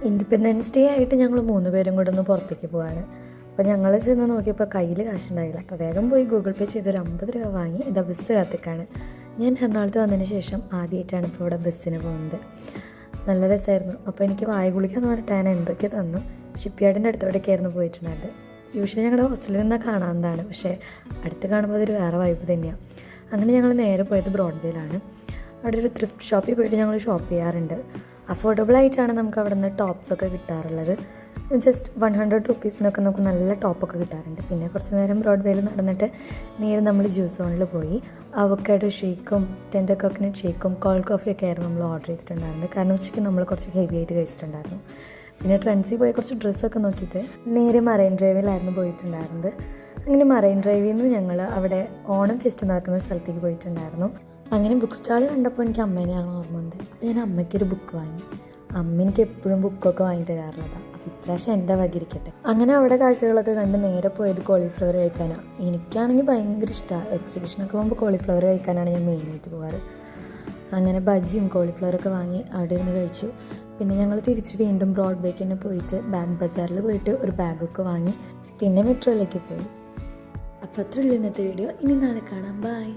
Independence day ആയിട്ട് ഞങ്ങൾ 3 പേരും കൂടെ ഒന്ന് പുറത്തേക്ക് പോവാണ്. അപ്പോൾ ഞങ്ങൾ ചെന്ന് നോക്കിയപ്പോൾ കയ്യിൽ കാശുണ്ടായില്ല. അപ്പോൾ വേഗം പോയി ഗൂഗിൾ പേ ചെയ്തൊരു 50 രൂപ വാങ്ങി ഇതാ ബസ് കാത്തിക്കാണ്. ഞാൻ എറണാകുളത്ത് വന്നതിന് ശേഷം ആദ്യമായിട്ടാണ് ഇപ്പോൾ ഇവിടെ ബസ്സിന് പോകുന്നത്. നല്ല രസമായിരുന്നു. അപ്പോൾ എനിക്ക് വായ ഗുളികയെന്ന് പറഞ്ഞിട്ട് ഞാൻ എന്തൊക്കെ തന്നു. ഷിപ്പ് യാർഡിൻ്റെ അടുത്തോടെയൊക്കെയായിരുന്നു പോയിട്ടുണ്ടായത്. യൂഷ്വലി ഞങ്ങളുടെ ഹോസ്റ്റലിൽ നിന്നാൽ കാണാവുന്നതാണ്, പക്ഷേ അടുത്ത് കാണുമ്പോൾ അതൊരു വേറെ വൈബ് തന്നെയാണ്. അങ്ങനെ ഞങ്ങൾ നേരെ പോയത് ബ്രോഡ്വേയിലാണ്. അവിടെ ഒരു ത്രിഫ്റ്റ് ഷോപ്പിൽ പോയിട്ട് ഞങ്ങൾ ഷോപ്പ് ചെയ്യാറുണ്ട്. അഫോർഡബിൾ ആയിട്ടാണ് നമുക്ക് അവിടെ നിന്ന് ടോപ്സൊക്കെ കിട്ടാറുള്ളത്. ജസ്റ്റ് 100 റുപ്പീസിനൊക്കെ നമുക്ക് നല്ല ടോപ്പൊക്കെ കിട്ടാറുണ്ട്. പിന്നെ കുറച്ച് നേരം ബ്രോഡ്വേയിൽ നടന്നിട്ട് നേരെ നമ്മൾ ജ്യൂസ് സോണിൽ പോയി അവക്കാഡോ ഷേക്കും ടെൻഡർ കോക്കനട്ട് ഷേക്കും കോൾഡ് കോഫിയൊക്കെ ആയിരുന്നു നമ്മൾ ഓർഡർ ചെയ്തിട്ടുണ്ടായിരുന്നത്. കാരണം ഉച്ചയ്ക്ക് നമ്മൾ കുറച്ച് ഹെവി ആയിട്ട് കഴിച്ചിട്ടുണ്ടായിരുന്നു. പിന്നെ ട്രെൻഡ്സിൽ പോയി കുറച്ച് ഡ്രസ്സൊക്കെ നോക്കിയിട്ട് നേരെ മറൈൻ ഡ്രൈവിലായിരുന്നു പോയിട്ടുണ്ടായിരുന്നത്. അങ്ങനെ മറൈൻ ഡ്രൈവിൽ നിന്ന് ഞങ്ങൾ അവിടെ ഓണം ഫെസ്റ്റ് നടക്കുന്ന സ്ഥലത്തേക്ക് പോയിട്ടുണ്ടായിരുന്നു. അങ്ങനെ ബുക്ക് സ്റ്റാൾ കണ്ടപ്പോൾ എനിക്ക് അമ്മേനെയാണ് ഓർമ്മ വന്നത്. അപ്പോൾ ഞാൻ അമ്മയ്ക്കൊരു ബുക്ക് വാങ്ങി. അമ്മ എനിക്ക് എപ്പോഴും ബുക്കൊക്കെ വാങ്ങി തരാറുള്ളതാണ്. അപ്പോൾ ഇപ്രാവശ്യം എൻ്റെ വകിരിക്കട്ടെ. അങ്ങനെ അവിടെ കാഴ്ചകളൊക്കെ കണ്ട് നേരെ പോയത് കോളിഫ്ലവർ കഴിക്കാനാണ്. എനിക്കാണെങ്കിൽ ഭയങ്കര ഇഷ്ടമാണ്. എക്സിബിഷനൊക്കെ പോകുമ്പോൾ കോളിഫ്ലവർ കഴിക്കാനാണ് ഞാൻ മെയിനായിട്ട് പോകാറ്. അങ്ങനെ ബജിയും കോളിഫ്ലവറൊക്കെ വാങ്ങി അവിടെ ഇരുന്ന് കഴിച്ചു. പിന്നെ ഞങ്ങൾ തിരിച്ച് വീണ്ടും ബ്രോഡ്വേക്ക് തന്നെ പോയിട്ട് ബാഗ് ബസാറിൽ പോയിട്ട് ഒരു ബാഗൊക്കെ വാങ്ങി പിന്നെ മെട്രോയിലേക്ക് പോയി. അപ്പോൾ അത്രയുള്ളൂ ഇന്നത്തെ വീഡിയോ. ഇനി നാളെ കാണാം. ബൈ.